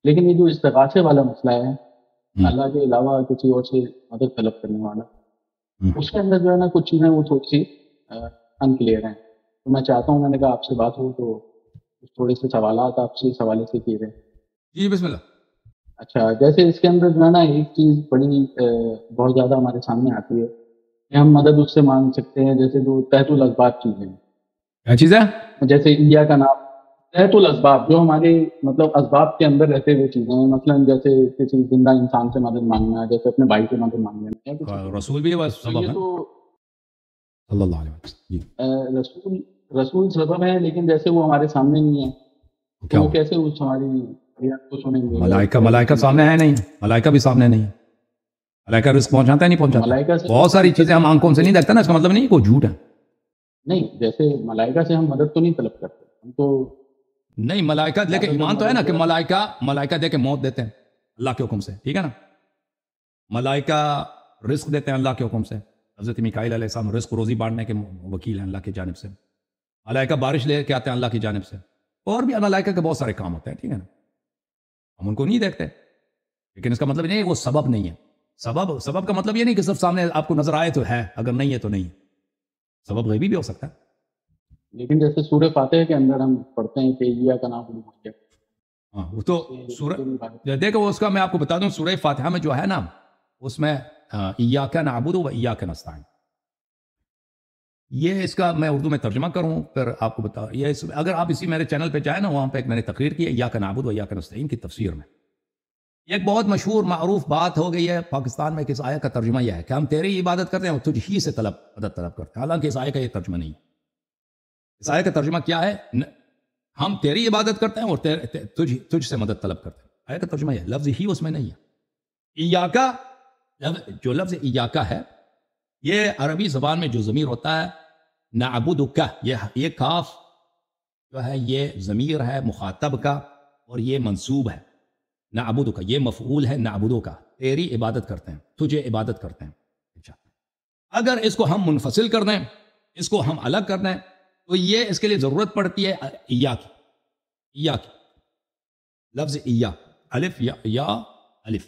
لیکن یہ جو استغاثے والا مسئلہ ہے، اللہ کے علاوہ کسی اور سے مدد طلب کرنے والا، اس کے اندر جو ہے نا کچھ چیزیں وہ تھوڑی سی انکلیئر ہیں. تو میں چاہتا ہوں، میں نے کہا آپ سے بات ہو تو تھوڑے سے سوالات آپ سے اس حوالے سے کیے جائیں. جی بسم اللہ. اچھا، جیسے اس کے اندر جو ہے نا ایک چیز بڑی بہت زیادہ ہمارے سامنے آتی ہے کہ ہم مدد اس سے مانگ سکتے ہیں جیسے جو تحت الاسباب چیزیں ہیں. کیا چیز ہے؟ جیسے انڈیا کا نام تحت الاسباب، جو ہمارے مطلب اسباب کے اندر رہتے ہوئے چیزیں ہیں، مثلاً جیسے کسی زندہ انسان سے مدد مانگنا، جیسے اپنے بھائی سے مدد مانگنا. رسول بھی بس سبب ہے صلی اللہ علیہ وسلم. جی رسول سبب ہے، لیکن جیسے وہ ہمارے سامنے نہیں ہے تو وہ کیسے اس ہماری فریاد کو سنیں گے؟ ملائکہ سامنے ہے نہیں، ملائکہ بھی سامنے نہیں. ملائکہ رزق پہنچاتا ہے نہیں پہنچاتا؟ بہت ساری چیزیں ہم آنکھوں سے نہیں دیکھتے نا، اس کا مطلب نہیں کوئی جھوٹ ہے. نہیں، جیسے ملائکہ سے ہم مدد تو نہیں طلب کرتے ہم تو نہیں. ملائکہ لے کے ایمان تو ہے نا کہ ملائکہ دے کے موت دیتے ہیں اللہ کے حکم سے، ٹھیک ہے نا. ملائکہ رزق دیتے ہیں اللہ کے حکم سے. حضرت میکائیل علیہ السلام رزق روزی بانٹنے کے وکیل ہیں اللہ کی جانب سے. ملائکہ بارش لے کے آتے ہیں اللہ کی جانب سے. اور بھی ملائکہ کے بہت سارے کام ہوتے ہیں، ٹھیک ہے نا. ہم ان کو نہیں دیکھتے، لیکن اس کا مطلب نہیں وہ سبب نہیں ہے. سبب کا مطلب یہ نہیں کہ صرف سامنے آپ کو نظر آئے تو ہے، اگر نہیں ہے تو نہیں. سبب غیبی بھی ہو سکتا ہے. لیکن جیسے سورہ فاتحہ کے اندر ہم پڑھتے ہیں کہ ایاک نعبد و ایاک، ہاں وہ تو سورہ دیکھو اس کا میں آپ کو بتا دوں، سورہ فاتحہ میں جو ہے نا اس میں ایاک نعبد و ایاک نستعین، یہ اس کا میں اردو میں ترجمہ کروں پھر آپ کو بتا. یہ اگر آپ اسی میرے چینل پہ جائیں نا، وہاں پہ ایک میں نے تقریر کی ہے ایاک نعبد و ایاک نستعین کی تفسیر میں. یہ ایک بہت مشہور معروف بات ہو گئی ہے پاکستان میں کہ اس آیت کا ترجمہ یہ ہے کہ ہم تیری عبادت کرتے ہیں اور تجھ ہی سے مدد طلب کرتے ہیں. حالانکہ اس آیت کا یہ ترجمہ نہیں ہے. اس آیت کا ترجمہ کیا ہے؟ ہم تیری عبادت کرتے ہیں اور تجھ سے مدد طلب کرتے ہیں. آیت کا ترجمہ یہ ہے، لفظ ہی اس میں نہیں ہے. ایاکا، جو لفظ ایاکا ہے یہ عربی زبان میں جو ضمیر ہوتا ہے نعبدک، یہ کاف جو ہے یہ ضمیر ہے مخاطب کا اور یہ منصوب ہے. نعبدک یہ مفعول ہے نعبدو کا، تیری عبادت کرتے ہیں، تجھے عبادت کرتے ہیں. اگر اس کو ہم منفصل کر دیں، اس کو ہم الگ کر دیں تو یہ اس کے لیے ضرورت پڑتی ہے ایاک لفظ ایا الف یا الف.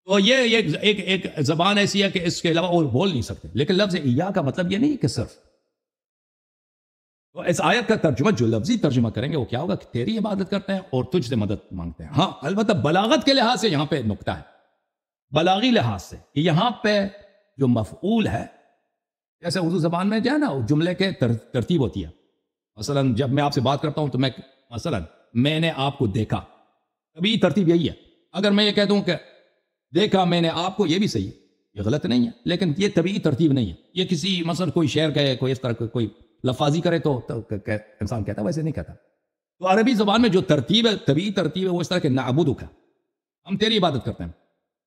تو یہ ایک زبان ایسی ہے کہ اس کے علاوہ اور بول نہیں سکتے. لیکن لفظ ایا کا مطلب یہ نہیں کہ صرف. تو اس آیت کا ترجمہ جو لفظی ترجمہ کریں گے وہ کیا ہوگا کہ تیری عبادت کرتے ہیں اور تجھ سے مدد مانگتے ہیں. ہاں البتہ بلاغت کے لحاظ سے یہاں پہ نکتہ ہے، بلاغی لحاظ سے کہ یہاں پہ جو مفعول ہے، جیسے اردو زبان میں جو ہے نا جملے کے ترتیب ہوتی ہے. مثلا جب میں آپ سے بات کرتا ہوں تو میں نے آپ کو دیکھا، ابھی ترتیب یہی ہے. اگر میں یہ کہہ دوں کہ دیکھا میں نے آپ کو، یہ بھی صحیح ہے، یہ غلط نہیں ہے، لیکن یہ طبیعی ترتیب نہیں ہے. یہ کسی مثلا کوئی شعر کہے، کوئی اس طرح کوئی لفاظی کرے تو انسان کہتا ہے، ویسے نہیں کہتا. تو عربی زبان میں جو ترتیب ہے، طبیعی ترتیب ہے، وہ اس طرح کہ نعبدک، ہم تیری عبادت کرتے ہیں.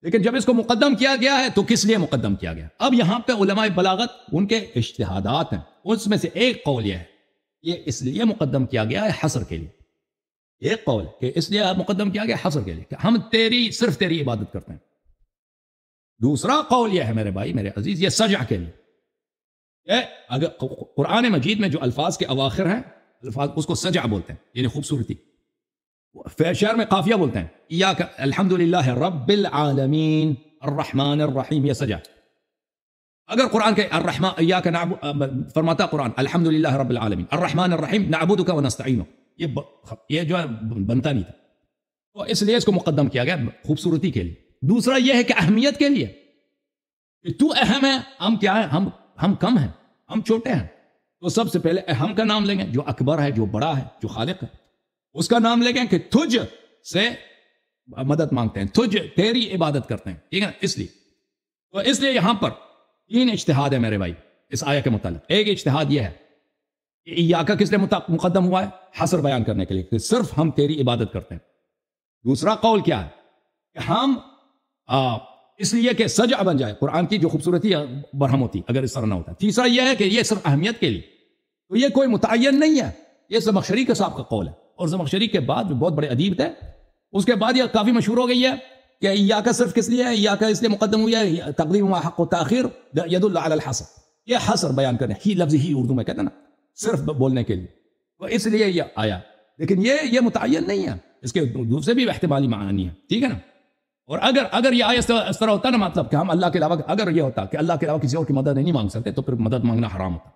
لیکن جب اس کو مقدم کیا گیا ہے تو کس لیے مقدم کیا گیا؟ اب یہاں پہ علماء بلاغت ان کے اجتہادات ہیں، اس میں سے ایک قول یہ ہے یہ اس لیے مقدم کیا گیا ہے حصر کے لیے. ایک قول کہ اس لیے مقدم کیا گیا حصر کے لیے کہ ہم صرف تیری عبادت کرتے ہیں. دوسرا قول یہ ہے میرے بھائی میرے عزیز، یہ سجع کے لیے. اگر قرآن مجید میں جو الفاظ کے اواخر ہیں، الفاظ اس کو سجع بولتے ہیں، یعنی خوبصورتی. شعر میں قافیہ بولتے ہیں، ایاک الحمدللہ رب العالمین الرحمن الرحیم، یہ سجع. اگر قرآن کے الرحمن ایاک نعبد فرماتا قرآن الحمدللہ رب العالمین الرحمن الرحیم نعبدک ونستعینک، یہ جو ہے بنتا نہیں تھا. تو اس لیے اس کو مقدم کیا گیا خوبصورتی کے لیے. دوسرا یہ ہے کہ اہمیت کے لیے، کہ تو اہم ہے، ہم کیا ہیں، ہم کم ہیں، ہم چھوٹے ہیں. تو سب سے پہلے اہم کا نام لیں گے، جو اکبر ہے، جو بڑا ہے، جو خالق ہے، اس کا نام لیں گے کہ تجھ سے مدد مانگتے ہیں، تیری عبادت کرتے ہیں، ٹھیک ہے. اس لیے یہاں پر 3 اجتہاد ہے میرے بھائی اس آیت کے متعلق. ایک اجتہاد یہ ہے کہ ایاکا کس لیے مقدم ہوا ہے؟ حصر بیان کرنے کے لیے کہ صرف ہم تیری عبادت کرتے ہیں. دوسرا قول کیا ہے کہ ہم اس لیے کہ سجع بن جائے، قرآن کی جو خوبصورتی برہم ہوتی اگر اس طرح نہ ہوتا. تیسرا یہ ہے کہ یہ صرف اہمیت کے لیے. تو یہ کوئی متعین نہیں ہے، یہ زمخشری کے صاحب کا قول ہے. اور زمخشری کے بعد جو بہت بڑے ادیب تھے، اس کے بعد یہ کافی مشہور ہو گئی ہے کہ ایاکا صرف کس لیے ہے، ایاکا اس لیے مقدم ہوئی ہے، تقدیم ما حق و تاخیر یدل علی الحصر، یہ حصر بیان کرنے ہی لفظ ہی اردو میں کہتے ہیں نا، صرف بولنے کے لیے. تو اس لیے یہ آیا، لیکن یہ متعین نہیں ہے اس کے دوسرے بھی احتمالی معنی ہے، ٹھیک ہے نا. اور اگر یہ آیت اس طرح ہوتا نا، مطلب کہ ہم اللہ کے علاوہ، اگر یہ ہوتا کہ اللہ کے علاوہ کسی اور کی مدد نہیں مانگ سکتے تو پھر مدد مانگنا حرام ہوتا.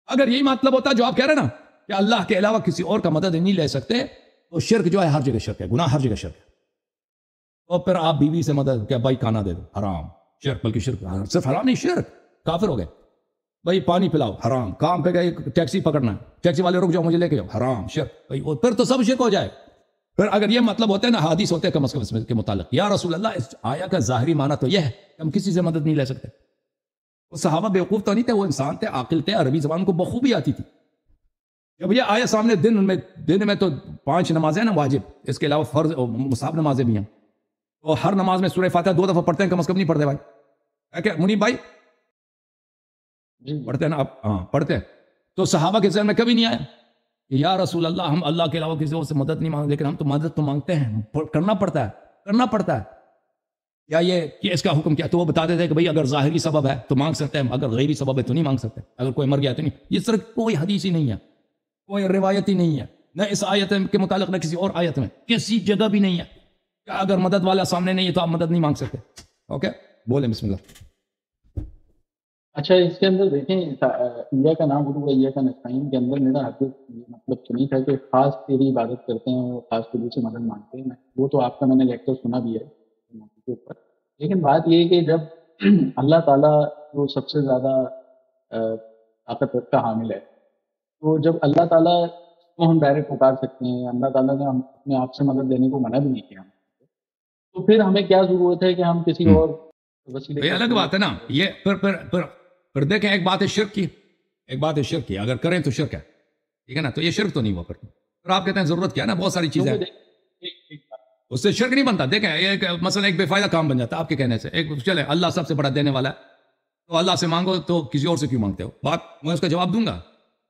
اگر یہی مطلب ہوتا جو آپ کہہ رہے ہیں نا کہ اللہ کے علاوہ کسی اور کا مدد نہیں لے سکتے، تو شرک جو ہے ہر جگہ شرک ہے، گناہ ہر جگہ شرک ہے. تو پھر آپ بیوی سے مدد، کیا بھائی کھانا دے دو، حرام. شرک، بلکہ شرک صرف حرام نہیں، شرک، کافر ہو گئے. بھائی پانی پلاؤ، حرام. کام پہ گئے ٹیکسی پکڑنا ہے، ٹیکسی والے رک جاؤ مجھے لے کے جاؤ، حرام، شرک. بھائی پھر تو سب شرک ہو جائے. پھر اگر یہ مطلب ہوتا ہے نا، حدیث ہوتے ہیں کم از کم اس کے متعلق، یا رسول اللہ اس آیا کا ظاہری معنی تو یہ ہے کہ ہم کسی سے مدد نہیں لے سکتے. وہ صحابہ بیوقوف تو نہیں تھے، وہ انسان تھے، عاقل تھے، عربی زبان کو بخوبی آتی تھی. جب یہ آیا سامنے، دن میں تو 5 نمازیں نا واجب، اس کے علاوہ فرض اور مستحب نمازیں بھی ہیں. اور ہر نماز میں سورہ فاتحہ 2 دفعہ پڑھتے ہیں کم از کم، نہیں پڑھتے بھائی؟ کیا منیب بھائی پڑھتے ہیں نا آپ؟ ہاں پڑھتے ہیں. تو صحابہ کے ذہن میں کبھی نہیں آیا کہ یا رسول اللہ ہم اللہ کے علاوہ کسی اور سے مدد نہیں مانگتے، لیکن ہم تو مدد تو مانگتے ہیں، کرنا پڑتا ہے. یا یہ کہ اس کا حکم کیا؟ تو وہ بتاتے تھے کہ بھئی اگر ظاہری سبب ہے تو مانگ سکتے ہیں، اگر غیبی سبب ہے تو نہیں مانگ سکتے. اگر کوئی مر گیا تو نہیں. یہ صرف کوئی حدیث ہی نہیں ہے، کوئی روایت ہی نہیں ہے، نہ اس آیت کے متعلق نہ کسی اور آیت میں، کسی جگہ بھی نہیں ہے کہ اگر مدد والا سامنے نہیں ہے تو آپ مدد نہیں مانگ سکتے. اوکے بولیں بسم اللہ. اچھا، اس کے اندر دیکھیں ایہ کا نام و ایہ کا نستعین کے اندر میرا حقیق یہ مطلب تو نہیں تھا کہ خاص تیری عبادت کرتے ہیں اور خاص تیری سے مدد مانگتے ہیں. وہ تو آپ کا میں نے لیکچر سنا بھی ہے کے اوپر. لیکن بات یہ ہے کہ جب اللہ تعالیٰ جو سب سے زیادہ طاقت کا حامل ہے، تو جب اللہ تعالیٰ کو ہم ڈائریکٹ پکار سکتے ہیں، اللہ تعالیٰ نے ہم اپنے آپ سے مدد دینے کو منع بھی نہیں کیا، تو پھر ہمیں کیا ضرورت ہے کہ ہم کسی اور وسیلے؟ یہ الگ بات ہے نا. یہ پھر دیکھیں، ایک بات ہے شرک کی، ایک بات ہے شرک کی. اگر کریں تو شرک ہے، ٹھیک ہے نا. تو یہ شرک تو نہیں ہوا. پھر آپ کہتے ہیں ضرورت کیا ہے نا، بہت ساری چیزیں ہیں، اس سے شرک نہیں بنتا. دیکھیں یہ مثلا ایک بے فائدہ کام بن جاتا ہے آپ کے کہنے سے. ایک چلے اللہ سب سے بڑا دینے والا ہے، تو اللہ سے مانگو، تو کسی اور سے کیوں مانگتے ہو؟ بات میں اس کا جواب دوں گا.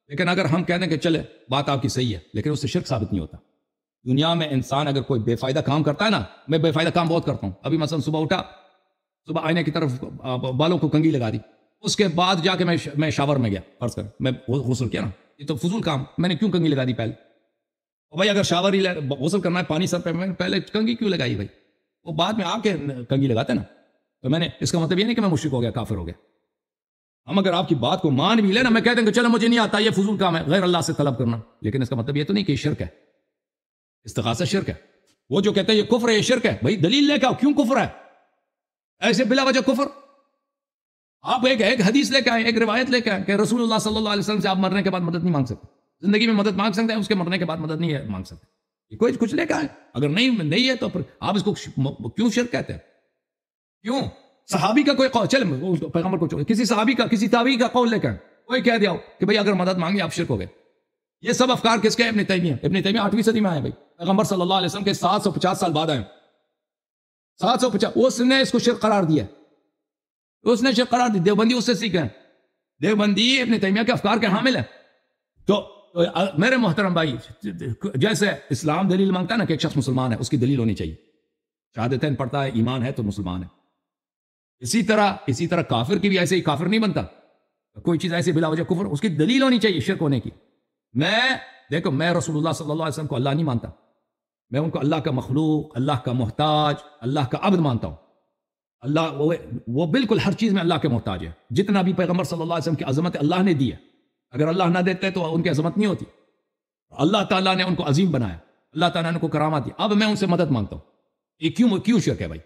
لیکن اگر ہم کہہ دیں کہ چلے بات آپ کی صحیح ہے، لیکن اس سے شرک ثابت نہیں ہوتا. دنیا میں انسان اگر کوئی بے فائدہ کام کرتا ہے نا، میں بے فائدہ کام بہت کرتا ہوں. ابھی مثلا صبح اٹھا، صبح آئینے کی طرف بالوں کو کنگھی لگا دی، اس کے بعد جا کے میں شاور میں گیا، فرض کر میں غسل کیا نا، یہ تو فضول کام. میں نے کیوں کنگھی لگا دی پہلے؟ بھائی اگر شاور ہی غسل کرنا ہے، پانی سر پہ، میں نے پہلے کنگھی کیوں لگائی بھائی؟ وہ بعد میں آ کے کنگھی لگاتے نا. تو میں نے اس کا مطلب یہ نہیں کہ میں مشرک ہو گیا، کافر ہو گیا. ہم اگر آپ کی بات کو مان بھی لیں نا، میں کہتے ہیں کہ چلو مجھے نہیں آتا، یہ فضول کام ہے غیر اللہ سے طلب کرنا، لیکن اس کا مطلب یہ تو نہیں کہ یہ شرک ہے. استغاثہ شرک ہے. وہ جو کہتے ہیں یہ کفر ہے، یہ شرک ہے. بھائی دلیل لے کے آؤ، کیوں کفر ہے ایسے بلا وجہ کفر؟ آپ ایک حدیث لے کے آئے، ایک روایت لے کے آئے کہ رسول اللہ صلی اللہ علیہ وسلم سے آپ مرنے کے بعد مدد نہیں مانگ سکتے. زندگی میں مدد مانگ سکتے ہیں، اس کے مرنے کے بعد مدد نہیں مانگ سکتے. یہ کوئی کچھ لے کے آئے. اگر نہیں ہے تو پھر آپ اس کو کیوں شرک کہتے ہیں؟ کیوں؟ صحابی کا کوئی قول، چلے پیغمبر کو کسی صحابی کا، کسی تابعی کا قول لے کے آئے، کوئی کہہ دیا ہو کہ بھائی اگر مدد مانگی آپ شرک ہو گئے. یہ سب افکار کس کے ہیں؟ ابن تیمیہ 8ویں صدی میں آئے. بھائی پیغمبر صلی اللہ علیہ وسلم کے 750 سال بعد آئے. 750. اس نے اس کو شرک قرار دیا، اس نے شرک قرار دی. دیوبندی اس سے سیکھے ہیں. دیوبندی ابن تیمیہ کے افکار کے حامل ہیں. تو میرے محترم بھائی، جیسے اسلام دلیل مانگتا ہے نا کہ ایک شخص مسلمان ہے، اس کی دلیل ہونی چاہیے. شہادتین پڑھتا ہے، ایمان ہے تو مسلمان ہے. اسی طرح کافر کی بھی ایسے ہی کافر نہیں بنتا. کوئی چیز ایسی بلا وجہ کفر، اس کی دلیل ہونی چاہیے شرک ہونے کی. دیکھو میں رسول اللہ صلی اللہ علیہ وسلم کو اللہ نہیں مانتا، میں ان کو اللہ کا مخلوق، اللہ کا محتاج، اللہ کا عبد مانتا ہوں. اللہ وہ بالکل ہر چیز میں اللہ کے محتاج ہے. جتنا بھی پیغمبر صلی اللہ علیہ وسلم کی عظمت اللہ نے دی ہے، اگر اللہ نہ دیتے تو ان کی عظمت نہیں ہوتی. اللہ تعالیٰ نے ان کو عظیم بنایا، اللہ تعالیٰ نے ان کو کرامات دی. اب میں ان سے مدد مانگتا ہوں. یہ کیوں شرک ہے بھائی؟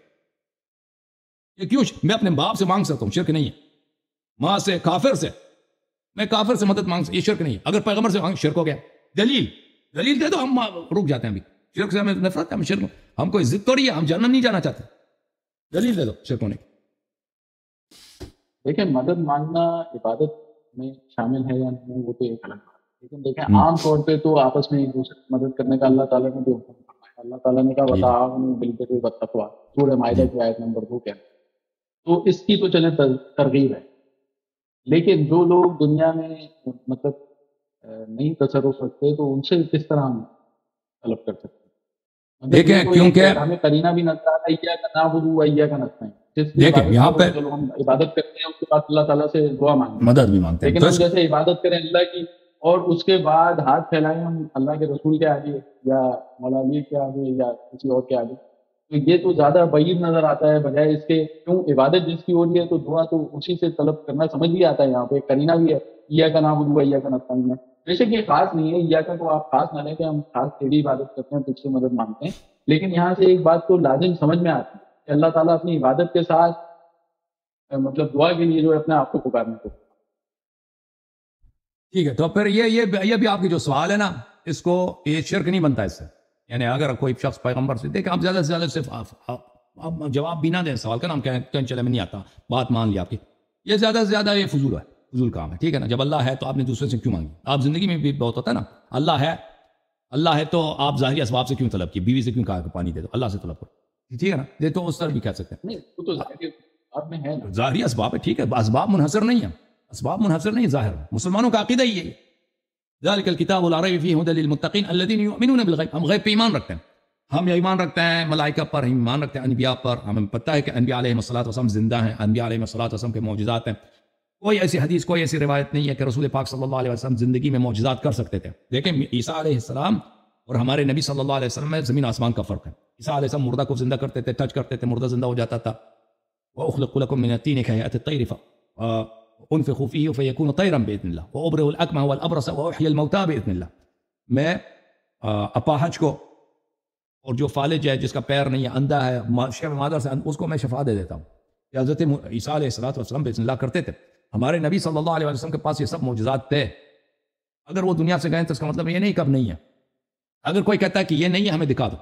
یہ کیوں؟ میں اپنے باپ سے مانگ سکتا ہوں، شرک نہیں ہے. ماں سے، کافر سے، میں کافر سے مدد مانگ سکتا، یہ شرک نہیں ہے. اگر پیغمبر سے مانگ، شرک ہو گیا. دلیل دے دو، ہم رک جاتے ہیں. ابھی شرک سے ہمیں نفرت ہے، ہم شرک، ہم کوئی ضد توڑی ہے، ہم جنت نہیں جانا چاہتے. دلیل دے دو شرک ہونے کی. دیکھیں مدد مانگنا عبادت میں شامل ہے یا نہیں، وہ تو ایک الگ بات ہے. لیکن دیکھیں عام طور پہ تو آپس میں ایک دوسرے کی مدد کرنے کا اللہ تعالیٰ نے بھی حکم فرمایا. اللہ تعالیٰ نے کہا وتعاونوا بالبر والتقویٰ، سورہ مائدہ کی آیت نمبر 2 کے اندر. تو اس کی تو چلے ترغیب ہے. لیکن جو لوگ دنیا میں مطلب نہیں تصرف رکھتے، تو ان سے کس طرح ہم طلب کر سکتے ہیں؟ دیکھیں کیونکہ ہمیں کرینہ بھی نظر آتا ہے، ایاک نعبد و ایاک نستعین. دیکھیں یہاں پہ ہم عبادت کرتے ہیں، اس کے بعد اللہ تعالیٰ سے دعا مانگتے ہیں، مدد بھی مانگتے ہیں. لیکن ہم جیسے عبادت کریں اللہ کی، اور اس کے بعد ہاتھ پھیلائیں ہم اللہ کے رسول کے آگے یا مولا علی کے آگے یا کسی اور کے آگے، تو یہ تو زیادہ بعید نظر آتا ہے بجائے اس کے کیوں عبادت جس کی ہو رہی ہے تو دعا تو اسی سے طلب کرنا سمجھ بھی آتا ہے، یہاں پہ کرینہ بھی ہے ایاک نعبد و ایاک نستعین میں، بے شک یہ خاص نہیں ہے، ایاک کو آپ خاص نہ لیں کہ ہم خاص تیری عبادت کرتے ہیں تجھ سے مدد مانگتے ہیں، لیکن یہاں سے ایک بات تو لازم سمجھ میں آتی ہے کہ اللہ تعالیٰ اپنی عبادت کے ساتھ مطلب دعا کے لیے جو ہے اپنے آپ کو پکارنے کو. ٹھیک ہے، تو پھر یہ بھی آپ کی جو سوال ہے نا، اس کو یہ شرک نہیں بنتا اس سے. یعنی اگر کوئی شخص پیغمبر سے دیکھیں، آپ زیادہ سے زیادہ صرف آپ جواب بھی نہ دیں سوال کا، نام کہیں چلے میں نہیں آتا، بات مان لی آپ کی، یہ زیادہ سے زیادہ یہ فضول ہے، فضول کام ہے. ٹھیک ہے نا، جب اللہ ہے تو آپ نے دوسرے سے کیوں مانگی؟ آپ زندگی میں بھی بہت ہوتا ہے نا، اللہ ہے تو آپ ظاہری اسباب سے کیوں طلب کی؟ بیوی سے کیوں کہا کہ پانی دے دو؟ اللہ سے طلب کرو. ٹھیک ہے نا، یہ تو اس طرح بھی کہہ سکتے ہیں. نہیں وہ تو آپ میں ہے نا. ظاہری اسباب ہے، ٹھیک ہے، اسباب منحصر نہیں ہیں، اسباب منحصر نہیں، ظاہر ہے. مسلمانوں کا عقیدہ یہ ہے، ذالک الکتاب لا ریب فیہ ھدی للمتقین الذین یؤمنون بالغیب. ہم غیب پہ ایمان رکھتے ہیں، ہم یہ ایمان رکھتے ہیں ملائکہ پر، ہم ایمان رکھتے ہیں انبیاء پر. ہمیں پتہ ہے کہ انبیاء علیہ الصلوۃ والسلام زندہ ہیں، انبیاء علیہ الصلوۃ والسلام کے معجزات ہیں. کوئی ایسی حدیث، کوئی ایسی روایت نہیں ہے کہ رسول پاک صلی اللہ علیہ وسلم زندگی میں معجزات کر سکتے تھے. دیکھیں عیسیٰ علیہ السلام اور ہمارے نبی صلی اللہ علیہ وسلم میں زمین آسمان کا فرق ہے. عیسیٰ علیہ السلام مردہ کو زندہ کرتے تھے، ٹچ کرتے تھے، مردہ زندہ ہو جاتا تھا. وأخلق لكم من الطين كهيئة الطير فأنفخ فيه فيكون طيرا بإذن الله وأبرئ الأكمه والأبرص وأحيي الموتى بإذن الله. میں اپاہج کو اور جو فالج ہے، جس کا پیر نہیں ہے، اندھا ہے، شب مادر سے، اس کو میں شفا دے دیتا ہوں. یہ حضرت عیسیٰ علیہ السلام بإذن اللہ کرتے تھے. ہمارے نبی صلی اللہ علیہ وسلم کے پاس یہ سب معجزات تھے. اگر وہ دنیا سے گئے تو اس کا مطلب یہ نہیں کب نہیں ہے. اگر کوئی کہتا ہے کہ یہ نہیں ہے، ہمیں دکھا دو،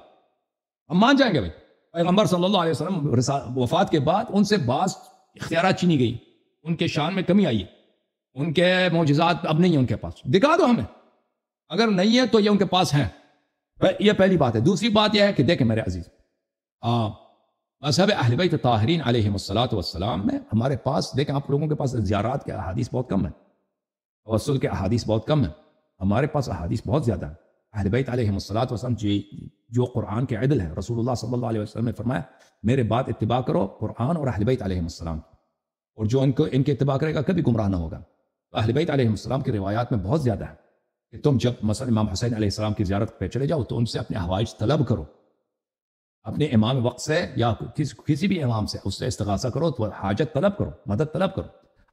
ہم مان جائیں گے. بھائی پیغمبر صلی اللہ علیہ وسلم وفات کے بعد ان سے بعض اختیارات چھینی گئی، ان کے شان میں کمی آئی ہے، ان کے معجزات اب نہیں ہیں ان کے پاس، دکھا دو ہمیں. اگر نہیں ہے تو یہ ان کے پاس ہیں. یہ پہلی بات ہے. دوسری بات یہ ہے کہ دیکھیں میرے عزیز، مذہب اہل بیت طاہرین علیہم الصلوۃ والسلام میں ہمارے پاس، دیکھیں آپ لوگوں کے پاس زیارات کے احادیث بہت کم ہیں، توسل کے احادیث بہت کم ہیں. ہمارے پاس احادیث بہت زیادہ ہیں. اہل بیت علیہم الصلوۃ والسلام جو قرآن کے عدل ہے، رسول اللہ صلی اللہ علیہ وسلم نے فرمایا میرے بعد اتباع کرو قرآن اور اہل بیت علیہم السلام، اور جو ان کے اتباع کرے گا کبھی گمراہ نہ ہوگا. اہل بیت علیہم السلام کی روایات میں بہت زیادہ ہے کہ تم جب مثلا امام حسین علیہ السلام کی زیارت پہ چلے جاؤ تو ان سے اپنے حوائج طلب کرو، اپنے امام وقت سے یا کسی بھی امام سے اس سے استغاثہ کرو، تو حاجت طلب کرو، مدد طلب کرو.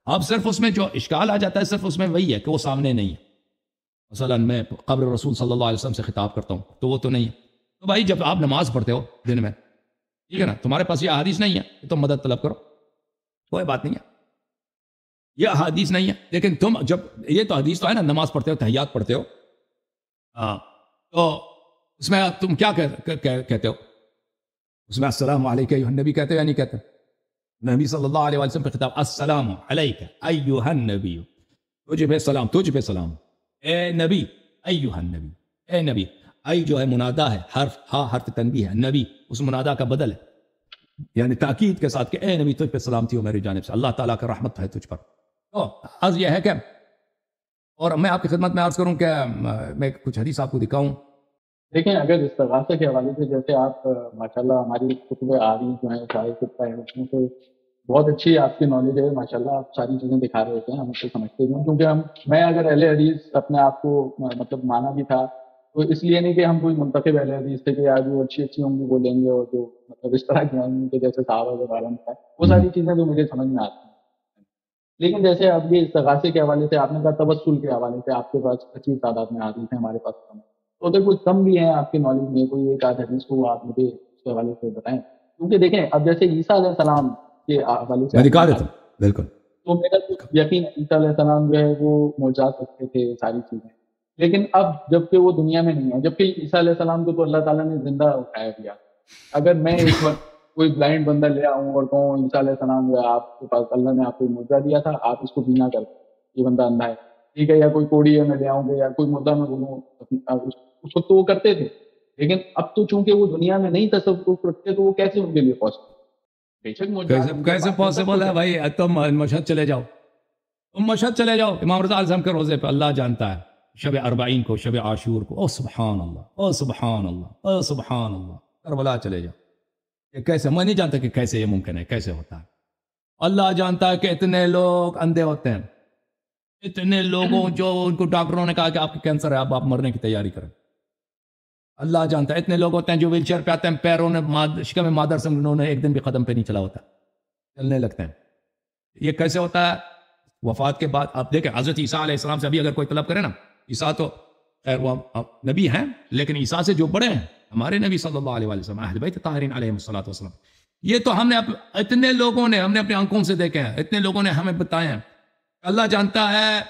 اب صرف اس میں جو اشکال آ جاتا ہے، صرف اس میں وہی ہے کہ وہ سامنے نہیں ہے. مثلا میں قبر رسول صلی اللہ علیہ وسلم سے خطاب کرتا ہوں تو وہ تو نہیں ہے. تو بھائی جب آپ نماز پڑھتے ہو دن میں، ٹھیک ہے نا، تمہارے پاس یہ احادیث نہیں ہے کہ تم مدد طلب کرو، کوئی بات نہیں ہے، یہ احادیث نہیں ہے. لیکن تم جب یہ تو حدیث تو ہے نا، نماز پڑھتے ہو، تحیات پڑھتے ہو، تو اس میں تم کیا کہتے ہو؟ اس میں السلام علیک ایھا النبی کہتے ہو یا نہیں کہتے؟ نبی صلی اللہ علیہ وسلم پہ خطاب، السلام علیک ایھا النبی، تجھ پہ سلام، تجھ پہ سلام، اے نبی، ایھا النبی، اے نبی. ای جو ہے منادا ہے، حرف ہا حرف تنبیہ ہے، نبی اس منادا کا بدل ہے، یعنی تاکید کے ساتھ کہ اے نبی تجھ پہ سلامتی ہو میری جانب سے، اللہ تعالیٰ کا رحمت ہے تجھ پر. تو عرض یہ ہے کہ، اور میں آپ کی خدمت میں عرض کروں کہ میں کچھ حدیث آپ کو دکھاؤں. دیکھیں اگر استغاثہ کے حوالے سے جیسے آپ ماشاءاللہ ہماری کتب آری جو ہیں سارے کتب ہیں اس میں سے بہت اچھی آپ کی نالج ہے ماشاءاللہ، آپ ساری چیزیں دکھا رہے ہوتے ہیں، ہم اس کو سمجھتے بھی ہیں. کیونکہ میں اگر اہل حدیث اپنے آپ کو مطلب مانا بھی تھا تو اس لیے نہیں کہ ہم کوئی منتخب اہل حدیث تھے کہ آج وہ اچھی ہوں گی وہ لیں گے، اور جو مطلب اس طرح کی ہیں کہ جیسے صحابہ کے بارے میں تھا، وہ ساری چیزیں جو مجھے سمجھ میں آتی ہیں. لیکن جیسے اب یہ استغاثے کے حوالے سے آپ نے کہا، تبسل کے حوالے سے آپ کے پاس اچھی تعداد میں حدیث ہیں، ہمارے پاس کم ہے. تو اگر کوئی کم بھی ہیں آپ کی نالج میں، کوئی ایک آدھ حدیث کو آپ مجھے اس کے حوالے سے بتائیں. کیونکہ دیکھیں اب جیسے عیسیٰ علیہ السلام کے حوالے سے میں دکھا دیتا ہوں، بالکل. تو میرا تو یقین ہے عیسیٰ علیہ السلام جو ہے وہ معجزات رکھتے تھے ساری چیزیں. لیکن اب جبکہ وہ دنیا میں نہیں ہے، جبکہ عیسیٰ علیہ السلام کو تو اللہ تعالیٰ نے زندہ اٹھایا دیا. اگر میں اس وقت کوئی بلائنڈ بندہ لے آؤں اور کہوں عیسیٰ علیہ السلام جو ہے آپ کے پاس اللہ نے آپ کو معجزہ دیا تھا، آپ اس کو بینا کر، یہ بندہ اندھا ہے، ٹھیک ہے، یا کوئی کوڑی ہے میں لے آؤں گے، یا کوئی مردہ میں بولوں، اس وقت تو وہ کرتے تھے. لیکن اب تو چونکہ وہ دنیا میں نہیں تصرف رکھتے تو وہ کیسے ان کے لیے پاسبل؟ بے شک کیسے پاسبل ہے بھائی؟ تم مشہد چلے جاؤ، تم مشہد چلے جاؤ، امام رضا اعظم کے روزے پہ اللہ جانتا ہے، شب اربعین کو، شب عاشور کو، او سبحان اللہ، او سبحان اللہ، او سبحان اللہ، کربلا چلے جاؤ. یہ کیسے؟ میں نہیں جانتا کہ کیسے یہ ممکن ہے، کیسے ہوتا ہے. اللہ جانتا ہے کہ اتنے لوگ اندھے ہوتے ہیں، اتنے لوگوں جو ان کو ڈاکٹروں نے کہا کہ آپ کو کینسر ہے، آپ مرنے کی تیاری کریں، اللہ جانتا ہے. اتنے لوگ ہوتے ہیں جو ویل چیئر پہ آتے ہیں، پیروں نے شکم مادر سے انہوں نے ایک دن بھی قدم پہ نہیں چلا ہوتا، چلنے لگتے ہیں. یہ کیسے ہوتا ہے؟ وفات کے بعد. آپ دیکھیں حضرت عیسیٰ علیہ السلام سے ابھی اگر کوئی طلب کرے نا، عیسیٰ تو خیر وہ نبی ہیں، لیکن عیسیٰ سے جو بڑے ہیں ہمارے نبی صلی اللہ علیہ وسلم، اہل بیت طاہرین علیہم الصلوۃ والسلام. یہ تو ہم نے اتنے لوگوں نے ہم نے اپنی آنکھوں سے دیکھے ہیں، اتنے لوگوں نے ہمیں بتائے ہیں. اللہ جانتا ہے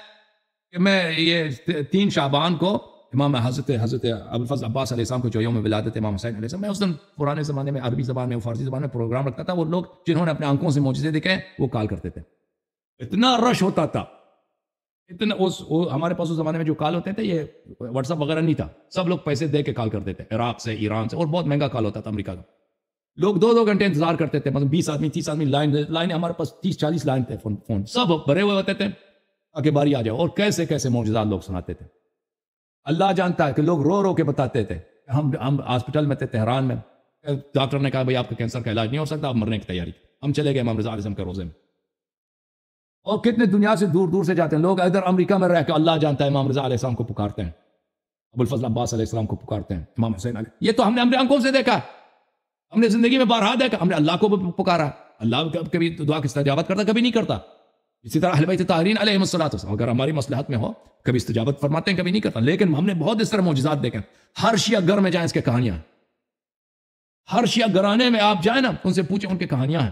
کہ میں یہ 3 شعبان کو امام حضرت ابوالفضل عباس علیہ السلام کو جو یوم ولادت امام حسین علیہ السلام، میں اس دن پرانے زمانے میں عربی زبان میں فارسی زبان میں پروگرام رکھتا تھا. وہ لوگ جنہوں نے اپنے آنکھوں سے معجزے دیکھے ہیں وہ کال کرتے تھے. اتنا رش ہوتا تھا، اتنا ہمارے پاس اس زمانے میں جو کال ہوتے تھے یہ واٹس ایپ وغیرہ نہیں تھا، سب لوگ پیسے دے کے کال کرتے تھے، عراق سے، ایران سے، اور بہت مہنگا کال ہوتا تھا امریکہ کا. لوگ 2 گھنٹے انتظار کرتے تھے، مطلب 20 آدمی 30 آدمی لائن ہمارے پاس 30-40 لائن تھے، فون سب بھرے ہوئے ہوتے تھے تاکہ باری آ جاؤ. اور کیسے کیسے معجزات لوگ سناتے تھے. اللہ جانتا ہے کہ لوگ رو رو کے بتاتے تھے. ہم ہاسپٹل میں تھے تہران میں، ڈاکٹر نے کہا بھائی آپ کا کینسر کا علاج نہیں ہو سکتا، آپ مرنے کی تیاری. ہم چلے گئے امام رضا علیہ السلام کے روزے میں. اور کتنے دنیا سے دور دور سے جاتے ہیں لوگ، ادھر امریکہ میں رہ کے اللہ جانتا ہے امام رضا علیہ السلام کو پکارتے ہیں، ابوالفضل عباس علیہ السلام کو پکارتے ہیں، امام حسین علیہ. یہ تو ہم نے اپنے آنکھوں سے دیکھا، ہم نے زندگی میں بارہا دیکھا. ہم نے اللہ کو بھی پکارا، اللہ کبھی دعا کی استجابت کرتا کبھی نہیں کرتا. اسی طرح اہل بیت طاہرین علیہم الصلوۃ والسلام اگر ہماری مصلحت میں ہو کبھی استجابت فرماتے ہیں کبھی نہیں کرتا. لیکن ہم نے بہت اس طرح معجزات دیکھے. ہر شیعہ گھر میں جائیں اس کے کہانیاں ہیں، ہر شیعہ گھرانے میں آپ جائیں نا ان سے پوچھیں ان کی کہانیاں ہیں.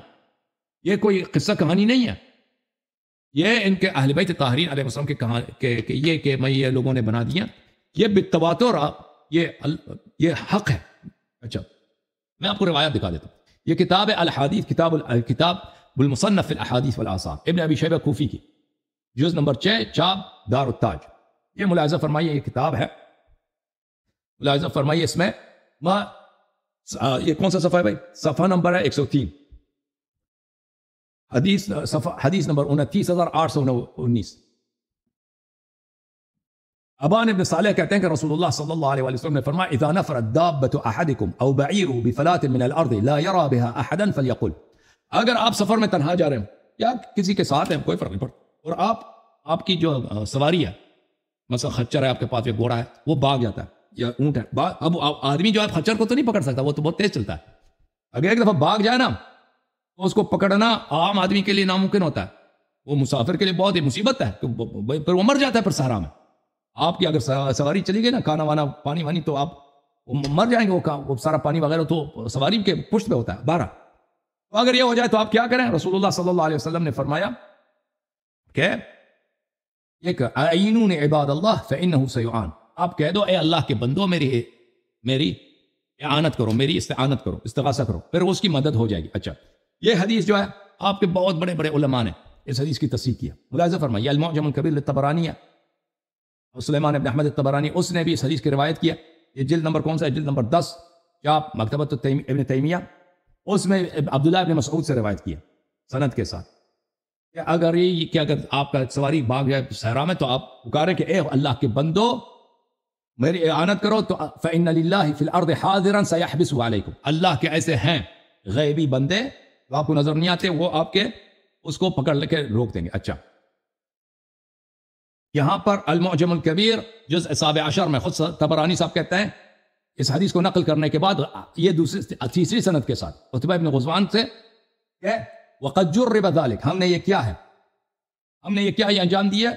یہ کوئی قصہ کہانی نہیں ہے، یہ ان کے اہل بیت طاہرین علیہ السلام کی کہانی یہ کہ میں یہ لوگوں نے بنا دیا، یہ بالتواتر یہ حق ہے. اچھا میں آپ کو روایت دکھا دیتا ہوں. یہ کتاب ہے الحادیث، کتاب بالمصنف الاحادیث والآثار، ابن ابی شیبہ کوفی کی، جز نمبر 6، چاپ دار التاج. یہ ملاحظہ فرمائیے یہ کتاب ہے، ملاحظہ فرمائیے اس میں یہ کون سا صفحہ ہے بھائی؟ صفحہ نمبر ہے 103، حدیث نمبر 29819. ابان ابن صالح کہتے ہیں کہ رسول اللہ صلی اللہ علیہ وسلم نے فرمایا اذا نفرت دابة احدكم او بعيره بفلاة من الارض لا يرى بها احدا فليقل. اگر آپ سفر میں تنہا جا رہے ہیں یا کسی کے ساتھ ہیں کوئی فرق نہیں پڑتا، اور آپ کی جو سواری ہے مثلا خچر ہے آپ کے پاس، یا گھوڑا ہے وہ بھاگ جاتا ہے یا اونٹ ہے، اب آدمی جو ہے خچر کو تو نہیں پکڑ سکتا، وہ تو بہت تیز چلتا ہے. اگر ایک دفعہ بھاگ جائے نا تو اس کو پکڑنا عام آدمی کے لیے ناممکن ہوتا ہے، وہ مسافر کے لیے بہت ہی مصیبت ہے، پھر وہ مر جاتا ہے. پھر صحرا میں آپ کی اگر سواری چلی گئی نا، کھانا وانا پانی وانی، تو آپ مر جائیں گے. وہ سارا پانی وغیرہ تو سواری کے پشت پہ ہوتا ہے 12. تو اگر یہ ہو جائے تو آپ کیا کریں؟ رسول اللہ صلی اللہ علیہ وسلم نے فرمایا کہ اعینون عباد اللہ فانہ سیعان. آپ کہہ دو اے اللہ کے بندو میری اعانت کرو، میری استعانت کرو، استغاثہ کرو، پھر اس کی مدد ہو جائے گی. اچھا یہ حدیث جو ہے آپ کے بہت بڑے بڑے علماء نے اس حدیث کی تصحیح کیا. ملاحظہ فرمائیے المعجم الکبیر للطبرانی ہے، سلیمان ابن احمد الطبرانی اس نے بھی اس حدیث کی روایت کیا. یہ جلد نمبر کون سا ہے؟ جلد نمبر 10، چاپ مکتبۃ ابن تیمیہ. اس میں عبداللہ ابن مسعود سے روایت کیا سند کے ساتھ کہ اگر آپ کا سواری بھاگ جائے صحرا میں تو آپ پکاریں کہ اے اللہ کے بندو میری اعانت کرو، تو فإن للہ فی الارض حاضرا سیحبس علیکم. اللہ کے ایسے ہیں غیبی بندے جو آپ کو نظر نہیں آتے، وہ آپ کے اس کو پکڑ لے کے روک دیں گے. اچھا یہاں پر المعجم الکبیر جزء 17 میں خود طبرانی صاحب کہتے ہیں اس حدیث کو نقل کرنے کے بعد یہ تیسری سند کے ساتھ عتبہ ابن غزوان سے کہ وقد جرب ذلك، ہم نے یہ کیا ہے، ہم نے یہ کیا یہ انجام دیا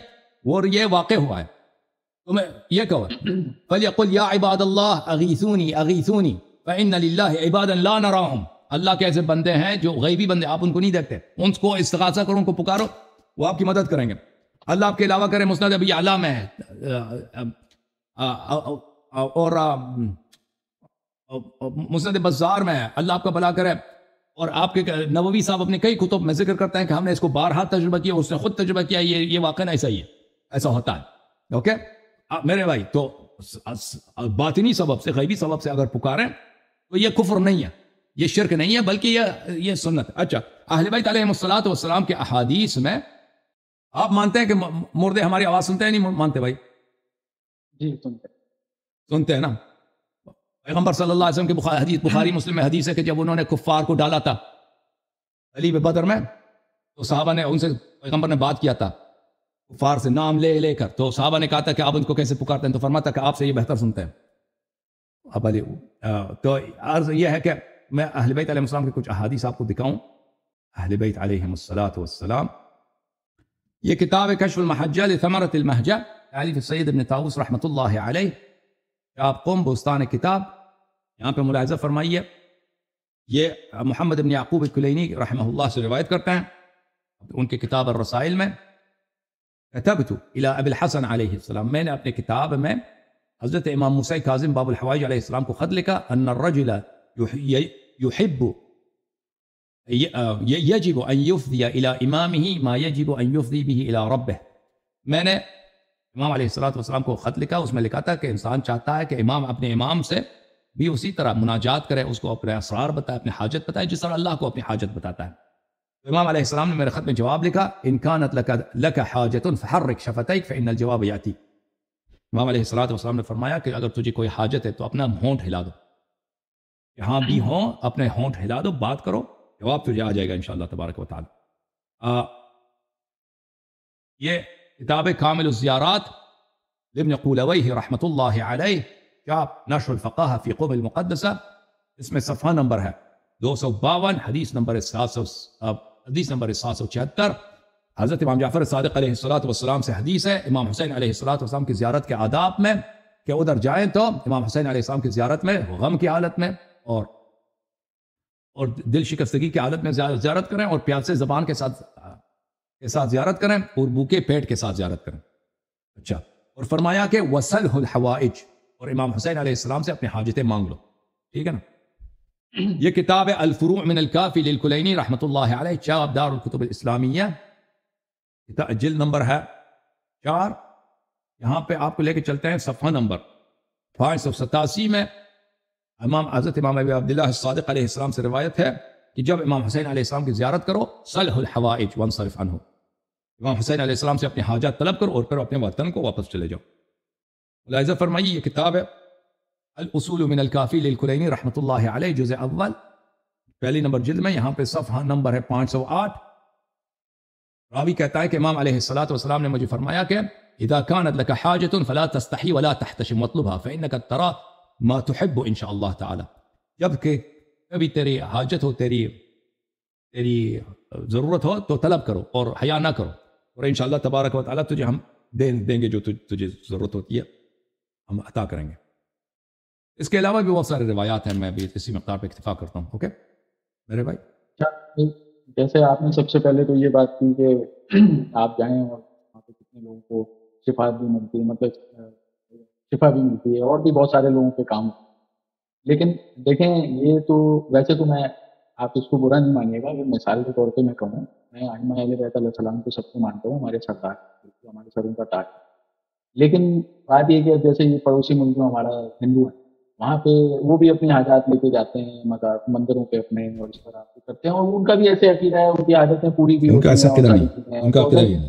اور یہ واقع ہوا ہے. تمہیں یہ کہو فلیقل یا عباد اللہ اغیثونی اغیثونی فإن للہ عبادا لا نراہم. اللہ کے ایسے بندے ہیں جو غیبی بندے، آپ ان کو نہیں دیکھتے، ان کو استغاثہ کرو، ان کو پکارو، وہ آپ کی مدد کریں گے. اللہ آپ کے علاوہ کرے مسند ابی اعلیٰ میں ہے، اور مسند بزار میں ہے، اللہ آپ کا بھلا کرے. اور آپ کے نووی صاحب اپنے کئی کتب میں ذکر کرتے ہیں کہ ہم نے اس کو بارہا تجربہ کیا، اس نے خود تجربہ کیا، یہ واقعہ ایسا ہی ہے، ایسا ہوتا ہے. اوکے میرے بھائی، تو باطنی سبب سے، غیبی سبب سے اگر پکاریں تو یہ کفر نہیں ہے، یہ شرک نہیں ہے، بلکہ یہ سنت ہے. اچھا اہل بیت علیہم الصلوۃ والسلام کے احادیث میں آپ مانتے ہیں کہ مردے ہماری آواز سنتے ہیں؟ نہیں مانتے بھائی؟ جی سنتے ہیں نا. پیغمبر صلی اللہ علیہ وسلم کے حدیث بخاری مسلم میں حدیث ہے کہ جب انہوں نے کفار کو ڈالا تھا علی بدر میں، تو صحابہ نے ان سے پیغمبر نے بات کیا تھا کفار سے نام لے لے کر. تو صحابہ نے کہا تھا کہ آپ ان کو کیسے پکارتے ہیں؟ تو فرماتا کہ آپ سے یہ بہتر سنتے ہیں. اب علی تو عرض یہ ہے کہ میں اہل بیت علیہ السلام کے کچھ احادیث آپ کو دکھاؤں. اہل بیت علیہم الصلاۃ والسلام. یہ کتاب کشف المحجہ لثمرۃ المہجہ تالیف سید ابن طاووس رحمۃ اللہ علیہ. آپ قم بستان کتاب. یہاں پہ ملاحظہ فرمائیے یہ محمد بن یعقوب الکلینی رحمہ اللہ سے روایت کرتے ہیں ان کے کتاب الرسائل میں. کتبت الی ابی الحسن علیہ السلام، میں نے اپنے کتاب میں حضرت امام موسیٰ کاظم باب الحوائج علیہ السلام کو خط لکھا. ان الرجل يحب يجب ان يفضي الى امامه ما يجب ان يفضي به الى ربه. میں نے امام علیہ السلام کو خط لکھا، اس میں لکھا تھا کہ انسان چاہتا ہے کہ امام اپنے امام سے بھی اسی طرح مناجات کرے، اس کو اپنے اسرار بتائے، اپنی حاجت بتائے جس طرح اللہ کو اپنی حاجت بتاتا ہے. امام علیہ السلام نے میرے خط میں جواب لکھا ان كانت لك حاجة فحرك شفتيك فإن الجواب يأتي. امام علیہ السلام نے فرمایا کہ اگر تجھے کوئی حاجت ہے تو اپنا ہونٹ ہلا دو، جہاں بھی ہوں اپنے ہونٹ ہلا دو، بات کرو، جواب تجھے آ جائے گا انشاءاللہ تبارک و تعالی. یہ کتاب کامل الزیارات لابن قولویہ رحمۃ اللہ علیہ، چاپ نشر الفقاہ فی قم المقدسہ. اس میں صفحہ نمبر ہے 252، حدیث نمبر 774. حضرت امام جعفر صادق علیہ السلام سے حدیث ہے امام حسین علیہ السلام کی زیارت کے آداب میں کہ ادھر جائیں تو امام حسین علیہ السلام کی زیارت میں غم کی حالت میں اور دل شکستگی کی حالت میں زیارت کریں، اور پیاسے زبان کے ساتھ زیارت کریں، اور بھوکے پیٹ کے ساتھ زیارت کریں. اچھا، اور فرمایا کہ وصلہ الحوائج، اور امام حسین علیہ السلام سے اپنی حاجتیں مانگ لو. ٹھیک ہے نا. یہ کتاب الفروع من الکافی للکلینی رحمۃ اللہ علیہ، چاپ دار الکتب الاسلامیہ، جلد نمبر ہے 4. یہاں پہ آپ کو لے کے چلتے ہیں صفحہ نمبر 587 میں. حضرت امام ابی عبداللہ الصادق علیہ السلام سے روایت ہے کہ جب امام حسین علیہ السلام کی زیارت کرو صلح الحوائج وانصرف عنہ، امام حسین علیہ السلام سے اپنی حاجات طلب کرو اور پھر اپنے وطن کو واپس چلے جاؤ. ملاحظہ فرمائیے یہ کتاب ہے الاصول من الکافی للکلینی رحمۃ اللہ علیہ، جزء اول، پہلی نمبر جلد میں. یہاں پہ صفحہ نمبر ہے 508. راوی کہتا ہے کہ امام علیہ السلام نے مجھے فرمایا کہ اذا كانت لك حاجة فلا تستحي ولا تحتشم واطلبها فإنك ترى ما تحب ان شاء اللہ تعالی. جب کہ کبھی تیری حاجت ہو، تیری ضرورت ہو تو طلب کرو اور حیا نہ کرو، اور انشاءاللہ تبارک و تعالی تجھے ہم دیں گے جو تجھے ضرورت ہوتی ہے ہم عطا کریں گے. اس کے علاوہ بھی بہت سارے روایات ہیں، میں بھی اسی مقدار پہ اکتفا کرتا ہوں. اوکے میرے بھائی. جیسے آپ نے سب سے پہلے تو یہ بات کی کہ آپ جائیں اور وہاں پہ کتنے لوگوں کو شفا بھی ملتی ہے، مطلب شفا بھی ملتی ہے، اور بھی بہت سارے لوگوں کے کام. لیکن دیکھیں یہ تو ویسے تو میں آپ اس کو برا نہیں مانیے گا، مثال کے طور پہ میں کہوں، میں ائمہ اہل بیت علیہ السلام کو سب کو مانتا ہوں، ہمارے سردار ہمارے سروں کا تاج. لیکن بات یہ کہ جیسے یہ پڑوسی ملک میں ہمارا ہندو ہے، وہاں پہ وہ بھی اپنی حاجات لے کے جاتے ہیں مندروں پہ اپنے، اور اس طرح کرتے ہیں، اور ان کا بھی ایسے عقیدہ ہے، ان کی عادتیں پوری بھی ہوتی ہیں. ان کا عقیدہ نہیں،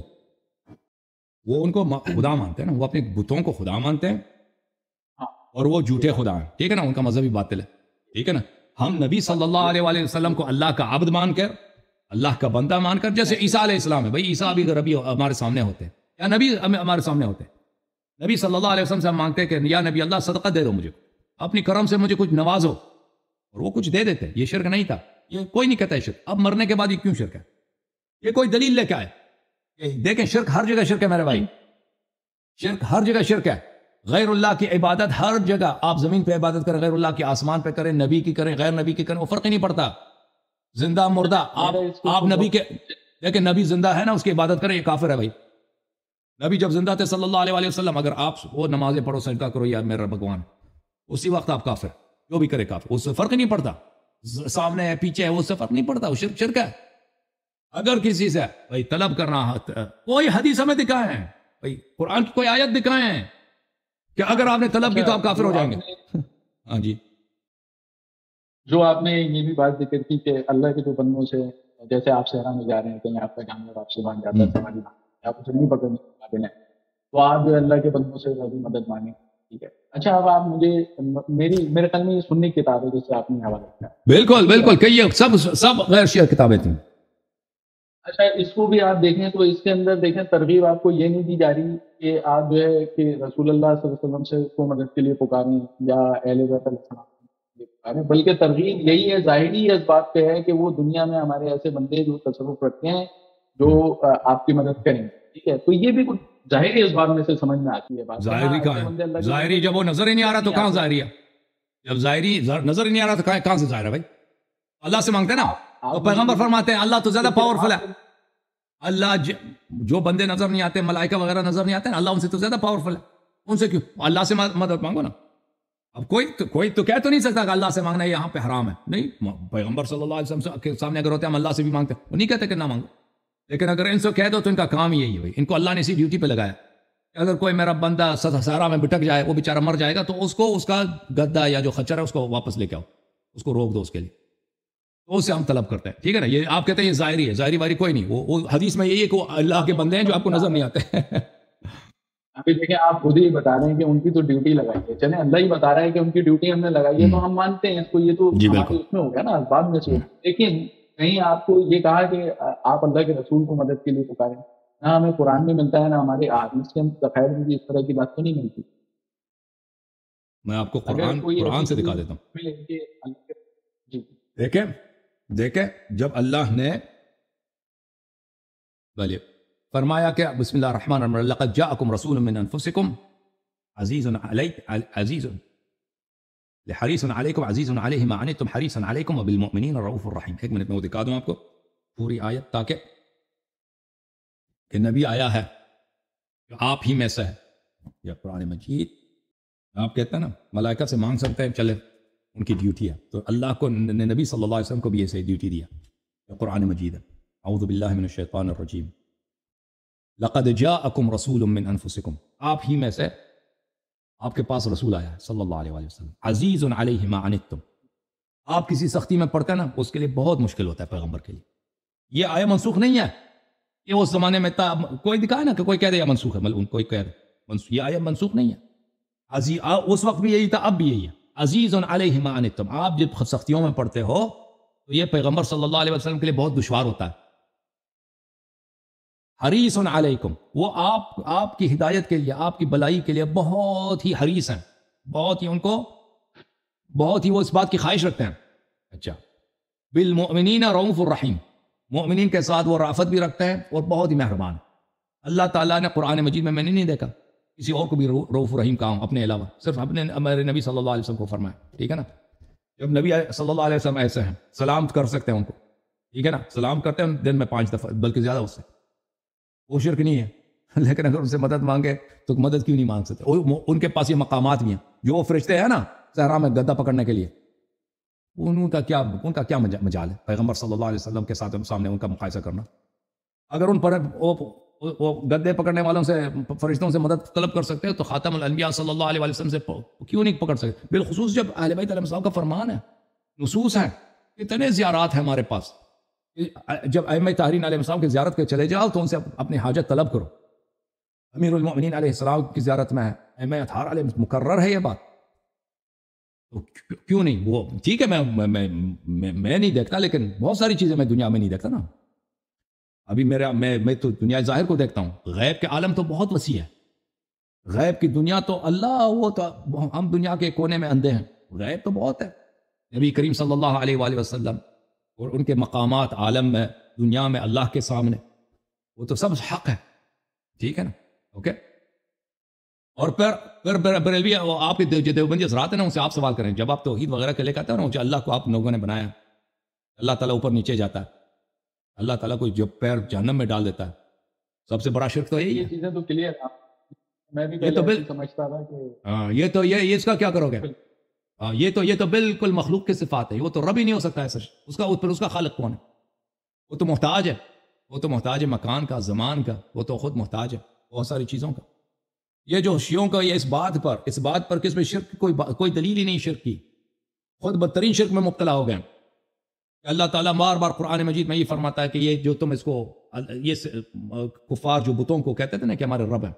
وہ ان کو خدا مانتے ہیں نا، وہ اپنے بتوں کو خدا مانتے ہیں اور وہ جھوٹے خدا ہیں. ٹھیک ہے نا، ان کا مذہبی باطل ہے. ٹھیک ہے نا. ہم نبی صلی اللہ علیہ وآلہ وسلم کو اللہ کا عبد مان کر، اللہ کا بندہ مان کر، جیسے عیسیٰ علیہ السلام ہے. بھائی عیسیٰ بھی ربی ہمارے سامنے ہوتے ہیں یا نبی ہمارے سامنے ہوتے ہیں. نبی صلی اللہ علیہ وسلم سے ہم مانگتے ہیں کہ یا نبی اللہ صدقہ دے دو، مجھے اپنی کرم سے مجھے کچھ نوازو، اور وہ کچھ دے دیتے. یہ شرک نہیں تھا، یہ کوئی نہیں کہتا ہے شرک. اب مرنے کے بعد یہ کیوں شرک ہے؟ یہ کوئی دلیل لے کے آئے. دیکھیں شرک ہر جگہ شرک ہے میرے بھائی، شرک ہر جگہ شرک ہے. غیر اللہ کی عبادت ہر جگہ، آپ زمین پہ عبادت کریں، غیر اللہ کی آسمان پہ کریں، نبی کی کریں، غیر نبی کی کریں، وہ فرق ہی نہیں پڑتا. زندہ مردہ، آپ نبی کے لیکن نبی زندہ ہے نا، اس کی عبادت کریں، یہ کافر ہے بھائی. نبی جب زندہ تھے صلی اللہ علیہ وسلم، اگر آپ وہ نمازیں پڑھو، سجدہ کرو یا میرا بھگوان، اسی وقت آپ کافر، جو بھی کرے کافر، اس سے فرق نہیں پڑتا. سامنے ہے پیچھے ہے، اس سے فرق نہیں پڑتا، وہ شرک ہے. اگر کسی سے بھائی طلب کرنا، کوئی حدیث ہمیں دکھائے ہیں، بھائی قرآن کی کوئی آیت دکھائے ہیں کہ اگر آپ نے طلب کی تو آپ کافر ہو جائیں گے. ہاں جی. جو آپ نے یہ بھی بات ذکر کی کہ اللہ کے جو بندوں سے، جیسے آپ صحرا میں جا رہے ہیں، کہیں آپ کا جانور آپ سے بن جاتا ہے، سمجھ آپ اسے نہیں پکڑنے کے قابل ہیں، تو آپ جو اللہ کے بندوں سے بھی مدد مانگیں. ٹھیک ہے. اچھا، اب آپ مجھے میرے خیال میں یہ سنی کتاب ہے جس سے آپ نے حوالہ کیا. بالکل بالکل، کہیے سب غیر شیعہ کتابیں تھیں. اچھا اس کو بھی آپ دیکھیں تو اس کے اندر دیکھیں ترغیب آپ کو یہ نہیں دی جا رہی کہ آپ جو ہے کہ رسول اللہ صلی اللہ علیہ وسلم سے کو مدد کے لیے پکاریں یا اہل بیت علیہ السلام کے لیے پکاریں، بلکہ ترغیب یہی ہے، ظاہری اس بات پہ ہے کہ وہ دنیا میں ہمارے ایسے بندے جو تصرف رکھتے ہیں جو آپ کی مدد کریں، ٹھیک ہے؟ تو یہ بھی کچھ ظاہری اس بات میں سے سمجھ میں آتی ہے بات کہ ہاں ظاہری کہاں ایسے بندے ہے؟ اللہ کی ظاہری مدد جب وہ نظر ہی نہیں آ رہا تو نہیں کہاں آتے۔ ظاہری ہے؟ جب ظاہری نظر ہی نہیں آ رہا تو کہاں سے ظاہر ہے بھائی؟ اللہ سے مانگتے ہیں نا، آپ تو پیغمبر فرماتے ہیں اللہ تو زیادہ تو پھر پاورفل ہے. آپ اللہ جو بندے نظر نہیں آتے، ملائکہ وغیرہ نظر نہیں آتے ہیں، اللہ ان سے تو زیادہ پاورفل ہے. ان سے کیوں؟ اللہ سے مدد مانگو نا. اب کوئی تو کہہ تو نہیں سکتا کہ اللہ سے مانگنا یہاں پہ حرام ہے. نہیں، پیغمبر صلی اللہ علیہ وسلم کے سامنے اگر ہوتے ہیں ہم اللہ سے بھی مانگتے ہیں، وہ نہیں کہتے کہ نہ مانگو. لیکن اگر ان سے کہہ دو تو ان کا کام یہی ہے بھائی، ان کو اللہ نے اسی ڈیوٹی پہ لگایا. اگر کوئی میرا بندہ صحرا میں بٹک جائے، وہ بیچارہ مر جائے گا، تو اس کو اس کا گدا یا جو خچر ہے اس کو واپس لے کے آؤ، اس کو روک دو اس کے لیے. تو اس سے ہم طلب کرتے ہیں. ٹھیک ہے نا؟ یہ آپ کہتے ہیں یہ ظاہری ہے، ظاہری واری کوئی نہیں. وہ حدیث میں یہی ہے کہ وہ اللہ کے بندے ہیں جو آپ کو نظر نہیں آتے. ابھی دیکھیں آپ خود ہی بتا رہے ہیں کہ ان کی تو ڈیوٹی لگائی ہے، چلیں اللہ ہی بتا رہا ہے کہ ان کی ڈیوٹی ہم نے لگائی ہے تو ہم مانتے ہیں اس کو، یہ تو جی ہمارے بالکل. اس میں ہو گیا نا بعد میں سے. لیکن کہیں آپ کو یہ کہا کہ آپ اللہ کے رسول کو مدد کے لیے پکاریں، نہ ہمیں قرآن میں ملتا ہے نہ ہمارے احادیث کے بخیر مجھے اس طرح کی بات تو نہیں ملتی. میں آپ کو اگر کوئی قرآن ایسی سے دکھا دلیل دیتا ہوں. ملے کہ جی دیکھیں جب اللہ نے فرمایا کہ بسم اللہ الرحمن الرحیم لقد جاءکم رسول من انفسکم عزیز عزیز حریص علیکم عزیز علیہ ما عنتم حریص علیکم وبالمؤمنین رؤوف الرحیم. ایک منٹ میں وہ دکھا دوں آپ کو پوری آیت، تاکہ کہ نبی آیا ہے جو آپ ہی میں سے ہے. یا قرآن مجید آپ کہتے ہیں نا ملائکہ سے مانگ سکتے ہیں، چلے ان کی ڈیوٹی ہے، تو اللہ کو نبی صلی اللہ علیہ وسلم کو بھی ایسے ڈیوٹی دیا. قرآن مجید ہے. اعوذ باللہ من الشیطان الرجیم. لقد جاءکم رسول من انفسکم، آپ ہی میں سے آپ کے پاس رسول آیا ہے صلی اللہ علیہ وسلم. عزیز علیہ ما عنتم، آپ کسی سختی میں پڑتے ہیں نا اس کے لیے بہت مشکل ہوتا ہے پیغمبر کے لیے. یہ آیا منسوخ نہیں ہے، یہ اس زمانے میں تھا. کوئی دکھائے نا کہ کوئی کہہ دے یا منسوخ ہے، کوئی کہہ دے یہ آیا منسوخ نہیں ہے. اس وقت بھی یہی تھا، اب بھی یہی ہے. عزیز علیہ ما عنتم، آپ جب سختیوں میں پڑتے ہو تو یہ پیغمبر صلی اللہ علیہ وسلم کے لیے بہت دشوار ہوتا ہے. حریص علیکم، وہ آپ کی ہدایت کے لیے، آپ کی بلائی کے لیے بہت ہی حریص ہیں، بہت ہی ان کو بہت ہی وہ اس بات کی خواہش رکھتے ہیں. اچھا، بالمؤمنین رؤوف الرحیم، مؤمنین کے ساتھ وہ رافت بھی رکھتے ہیں اور بہت ہی مہربان. اللہ تعالیٰ نے قرآن مجید میں نے نہیں دیکھا کسی اور کو بھی رؤوف الرحیم کہا ہوں اپنے علاوہ، صرف اپنے ہمارے نبی صلی اللہ علیہ وسلم کو فرمایا. ٹھیک ہے نا؟ جب نبی صلی اللہ علیہ وسلم ایسے ہیں، سلام کر سکتے ہیں ان کو. ٹھیک ہے نا؟ سلام کرتے ہیں دن میں 5 دفعہ بلکہ زیادہ اس سے، وہ شرک نہیں ہے. لیکن اگر ان سے مدد مانگے تو مدد کیوں نہیں مانگ سکتے؟ ان کے پاس یہ مقامات بھی ہیں. جو وہ فرشتے ہیں نا صحرا میں گدا پکڑنے کے لیے، ان کا کیا مجال ہے پیغمبر صلی اللہ علیہ وسلم کے ساتھ سامنے ان کا مقایسہ کرنا؟ اگر ان پر وہ گدے پکڑنے والوں سے فرشتوں سے مدد طلب کر سکتے ہیں تو خاتم الانبیاء صلی اللہ علیہ وسلم سے کیوں نہیں پکڑ سکتے؟ بالخصوص جب اہل بیت علیہ السلام کا فرمان ہے، نصوص ہیں، اتنے زیارات ہیں ہمارے پاس. جب ائمہ طاہرین علیہ السلام کی زیارت کے چلے جاؤ تو ان سے اپنی حاجت طلب کرو. امیر المؤمنین علیہ السلام کی زیارت میں ہے، ائمہ اطہار علیہ مقرر ہے یہ بات، تو کیوں نہیں؟ وہ ٹھیک ہے، میں نہیں دیکھتا، لیکن بہت ساری چیزیں میں دنیا میں نہیں دیکھتا نا. ابھی میں تو دنیا ظاہر کو دیکھتا ہوں، غیب کے عالم تو بہت وسیع ہے. غیب کی دنیا تو اللہ، وہ تو ہم دنیا کے کونے میں اندھے ہیں، غیب تو بہت ہے. نبی کریم صلی اللہ علیہ وآلہ وسلم اور ان کے مقامات عالم میں، دنیا میں، اللہ کے سامنے، وہ تو سب حق ہے. ٹھیک ہے نا؟ اوکے. اور پھر بریلوی آپ کے دیوبندی حضرات ہیں نا، ان سے آپ سوال کریں. جب آپ توحید وغیرہ کے لے کے آتے ہیں نا، جو اللہ کو آپ لوگوں نے بنایا، اللہ تعالیٰ اوپر نیچے جاتا ہے، اللہ تعالیٰ کو جو پیر جہنم میں ڈال دیتا ہے، سب سے بڑا شرک تو یہی ہے. یہ چیزیں تو کلیئر ہے، میں بھی یہ تو پہلے سمجھتا تھا کہ ہاں، یہ اس کا کیا کرو گے؟ ہاں، یہ تو بالکل مخلوق کی صفات ہے. وہ تو رب ہی نہیں ہو سکتا ہے سر. اس کا خالق کون ہے؟ وہ تو محتاج ہے. وہ تو محتاج ہے مکان کا، زمان کا، وہ تو خود محتاج ہے بہت ساری چیزوں کا. یہ جو شیعوں کا یہ اس بات پر کس میں شرک کوئی دلیل ہی نہیں شرک کی، خود بدترین شرک میں مبتلا ہو گئے. اللہ تعالیٰ بار بار قرآن مجید میں یہ فرماتا ہے کہ یہ جو تم اس کو، یہ کفار جو بتوں کو کہتے تھے نا کہ ہمارے رب ہیں،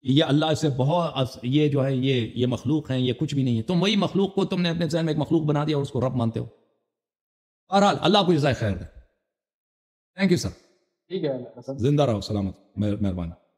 یہ اللہ سے بہت، یہ جو ہے یہ مخلوق ہیں، یہ کچھ بھی نہیں ہے. تم وہی مخلوق کو تم نے اپنے ذہن میں ایک مخلوق بنا دیا اور اس کو رب مانتے ہو. بہرحال اللہ کو جزائے خیر دے. Thank you sir. ٹھیک ہے. زندہ رہو, سلامت, مہربانی.